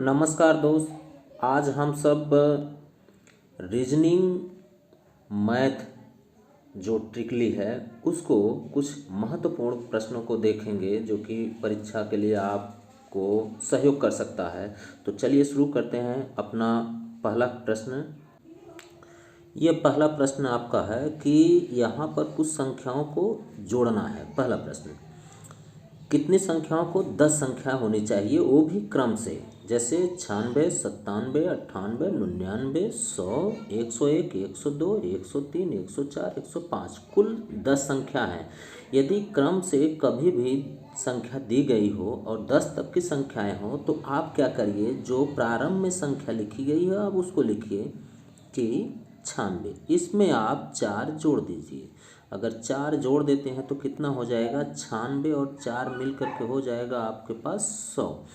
नमस्कार दोस्त। आज हम सब रीजनिंग मैथ जो ट्रिकली है उसको कुछ महत्वपूर्ण प्रश्नों को देखेंगे जो कि परीक्षा के लिए आपको सहयोग कर सकता है। तो चलिए शुरू करते हैं अपना पहला प्रश्न। ये पहला प्रश्न आपका है कि यहाँ पर कुछ संख्याओं को जोड़ना है। पहला प्रश्न, कितनी संख्याओं को 10 संख्या होनी चाहिए, वो भी क्रम से, जैसे 96, 97, 98, 99, 100, 101, 102, 103, 104, 105, कुल 10 संख्या हैं। यदि क्रम से कभी भी संख्या दी गई हो और 10 तक की संख्याएं हो तो आप क्या करिए, जो प्रारंभ में संख्या लिखी गई है आप उसको लिखिए कि 96, इसमें आप 4 जोड़ दीजिए। अगर 4 जोड़ देते हैं तो कितना हो जाएगा, 96 और 4 मिल करके हो जाएगा आपके पास 100।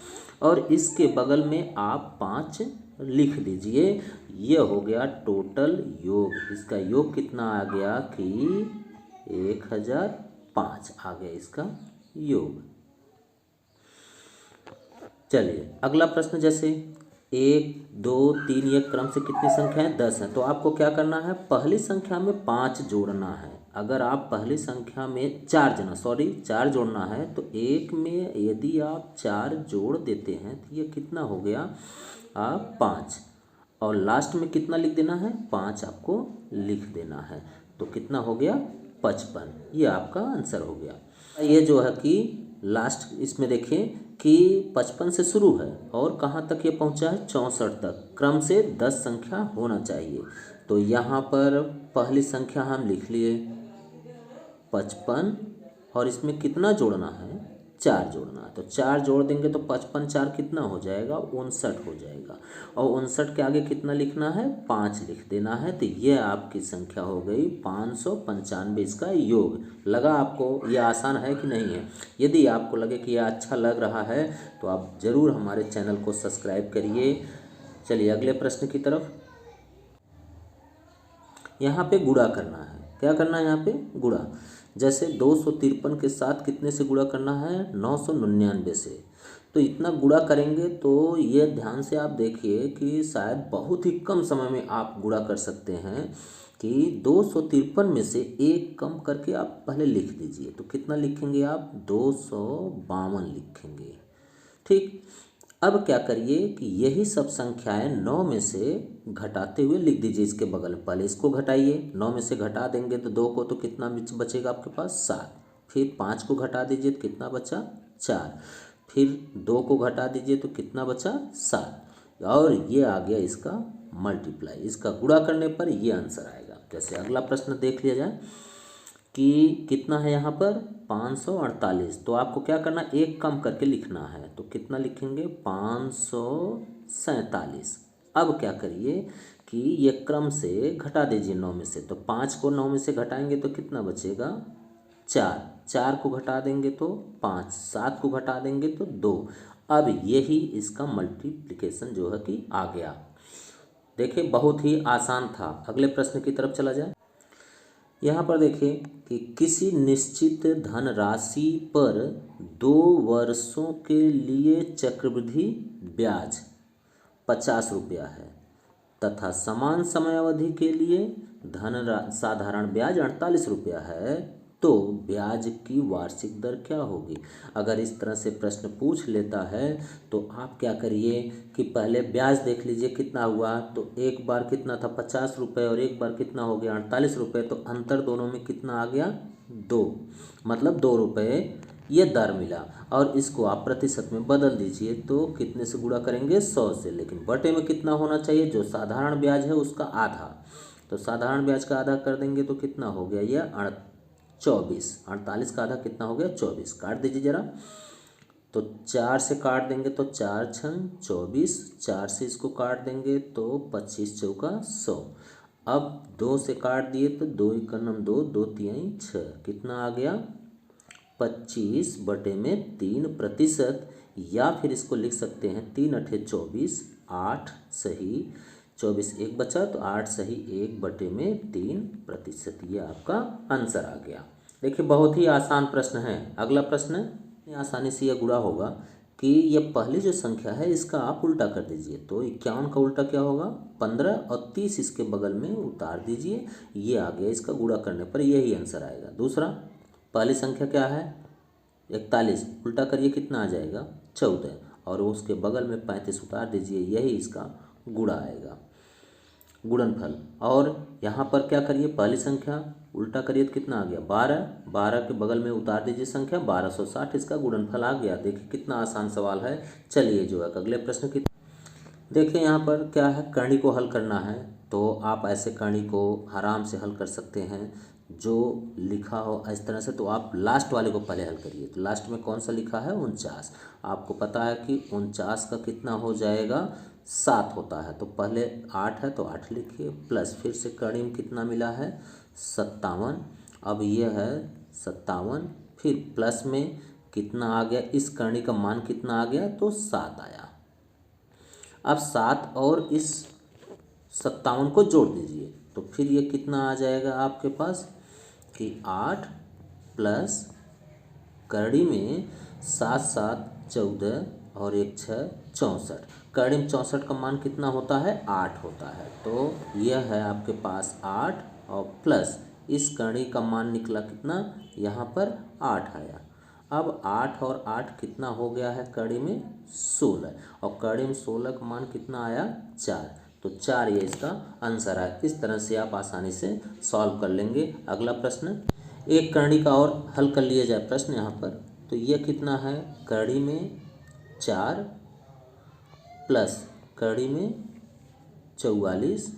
और इसके बगल में आप 5 लिख दीजिए। ये हो गया टोटल योग। इसका योग कितना आ गया कि 1005 आ गया इसका योग। चलिए अगला प्रश्न, जैसे 1, 2, 3 ये क्रम से कितनी संख्या है, 10 है। तो आपको क्या करना है, पहली संख्या में 5 जोड़ना है। अगर आप पहली संख्या में 4 जोड़ना है तो एक में यदि आप 4 जोड़ देते हैं तो ये कितना हो गया, आप 5, और लास्ट में कितना लिख देना है, 5 आपको लिख देना है। तो कितना हो गया, 55। ये आपका आंसर हो गया। ये जो है कि लास्ट इसमें देखें कि 55 से शुरू है और कहाँ तक ये पहुँचा है, 64 तक। क्रम से 10 संख्या होना चाहिए। तो यहाँ पर पहली संख्या हम लिख लिए 55 और इसमें कितना जोड़ना है, 4 जोड़ना है। तो 4 जोड़ देंगे तो 55 4 कितना हो जाएगा, 59 हो जाएगा। और 59 के आगे कितना लिखना है, 5 लिख देना है। तो ये आपकी संख्या हो गई 595। इसका योग लगा आपको ये आसान है कि नहीं है। यदि आपको लगे कि यह अच्छा लग रहा है तो आप ज़रूर हमारे चैनल को सब्सक्राइब करिए। चलिए अगले प्रश्न की तरफ। यहाँ पे गुणा करना है। क्या करना है, यहाँ पे गुणा। जैसे 253 के साथ कितने से गुणा करना है, 999 से। तो इतना गुणा करेंगे तो ये ध्यान से आप देखिए कि शायद बहुत ही कम समय में आप गुणा कर सकते हैं कि 253 में से एक कम करके आप पहले लिख दीजिए। तो कितना लिखेंगे आप, 252 लिखेंगे। ठीक, अब क्या करिए कि यही सब संख्याएं 9 में से घटाते हुए लिख दीजिए इसके बगल में। पहले इसको घटाइए, 9 में से घटा देंगे तो 2 को, तो कितना बचेगा आपके पास, 7। फिर 5 को घटा दीजिए तो कितना बचा, 4। फिर 2 को घटा दीजिए तो कितना बचा, 7। और ये आ गया इसका मल्टीप्लाई। इसका गुणा करने पर ये आंसर आएगा। जैसे अगला प्रश्न देख लिया जाए कि कितना है यहाँ पर, 548। तो आपको क्या करना, एक कम करके लिखना है। तो कितना लिखेंगे, 547। अब क्या करिए कि ये क्रम से घटा दीजिए 9 में से। तो 5 को 9 में से घटाएंगे तो कितना बचेगा, 4। 4 को घटा देंगे तो 5, 7 को घटा देंगे तो 2। अब यही इसका मल्टीप्लिकेशन जो है कि आ गया। देखिए बहुत ही आसान था। अगले प्रश्न की तरफ चला जाए। यहाँ पर देखिए कि किसी निश्चित धनराशि पर 2 वर्षों के लिए चक्रवृद्धि ब्याज 50 रुपया है तथा समान समयावधि के लिए साधारण ब्याज 48 रुपया है, तो ब्याज की वार्षिक दर क्या होगी। अगर इस तरह से प्रश्न पूछ लेता है तो आप क्या करिए कि पहले ब्याज देख लीजिए कितना हुआ। तो एक बार कितना था, 50 रुपये, और एक बार कितना हो गया, 48 रुपये। तो अंतर दोनों में कितना आ गया, 2, मतलब 2 रुपये ये दर मिला। और इसको आप प्रतिशत में बदल दीजिए तो कितने से गुणा करेंगे, 100 से। लेकिन बटे में कितना होना चाहिए, जो साधारण ब्याज है उसका आधा। तो साधारण ब्याज का आधा कर देंगे तो कितना हो गया, यह 24। 48 का आधा कितना हो गया, 24। काट दीजिए जरा। तो 4 से काट देंगे तो 4 छंग 24, 4 से इसको काट देंगे तो 25 चौका 100। अब 2 से काट दिए तो 2 एकम 2, 2 तिहाई 6, कितना आ गया, 25 बटे में 3%। या फिर इसको लिख सकते हैं 3 अठे 24, 8 सही 24 एक बचा तो 8 सही 1 बटे में 3%। ये आपका आंसर आ गया। देखिए बहुत ही आसान प्रश्न है। अगला प्रश्न आसानी से यह गुणा होगा कि ये पहली जो संख्या है इसका आप उल्टा कर दीजिए। तो 51 का उल्टा क्या होगा? 15 और 30 इसके बगल में उतार दीजिए, ये आ गया। इसका गुणा करने पर यही आंसर आएगा। दूसरा, पहली संख्या क्या है? 41, उल्टा करिए कितना आ जाएगा? 14, और उसके बगल में 35 उतार दीजिए, यही इसका गुणा आएगा, गुणनफल। और यहाँ पर क्या करिए, पहली संख्या उल्टा करिए तो कितना आ गया? 12, 12 के बगल में उतार दीजिए संख्या, 1260 इसका गुणनफल आ गया। देखिए कितना आसान सवाल है। चलिए जो है अगले प्रश्न की देखिए, यहाँ पर क्या है, कड़ी को हल करना है। तो आप ऐसे कड़ी को आराम से हल कर सकते हैं, जो लिखा हो इस तरह से। तो आप लास्ट वाले को पहले हल करिए। तो लास्ट में कौन सा लिखा है? 49। आपको पता है कि 49 का कितना हो जाएगा? 7 होता है। तो पहले 8 है तो 8 लिखिए, प्लस फिर से कड़ी में कितना मिला है? 57। अब यह है 57, फिर प्लस में कितना आ गया? इस कड़ी का मान कितना आ गया? तो 7 आया। अब 7 और इस 57 को जोड़ दीजिए, तो फिर ये कितना आ जाएगा आपके पास कि 8 प्लस कड़ी में 7 7 14 और 1 6 64। कड़ी में 64 का मान कितना होता है? 8 होता है। तो यह है आपके पास 8, और प्लस इस कड़ी का मान निकला कितना? यहाँ पर 8 आया। अब 8 और 8 कितना हो गया है कड़ी में? 16, और कड़ी में 16 का मान कितना आया? 4। तो 4 ये इसका आंसर है। इस तरह से आप आसानी से सॉल्व कर लेंगे। अगला प्रश्न, एक कड़ी का और हल कर लिया जाए प्रश्न यहाँ पर। तो ये कितना है? कड़ी में 4 प्लस कड़ी में 44,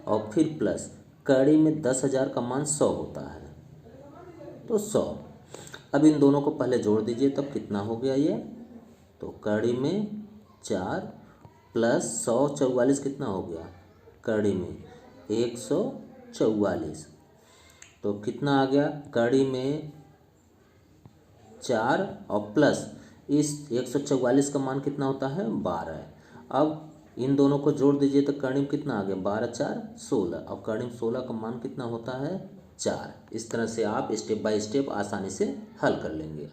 और फिर प्लस कड़ी में 10,000 का मान 100 होता है, तो 100। अब इन दोनों को पहले जोड़ दीजिए, तब कितना हो गया ये? तो कड़ी में 4 प्लस 100, 44 कितना हो गया? कड़ी में 144। तो कितना आ गया? कड़ी में 4 और प्लस इस 144 का मान कितना होता है? 12। अब इन दोनों को जोड़ दीजिए तो कड़ी में कितना आ गया? 12 4 16, और कड़ी में 16 का मान कितना होता है? 4। इस तरह से आप स्टेप बाय स्टेप आसानी से हल कर लेंगे।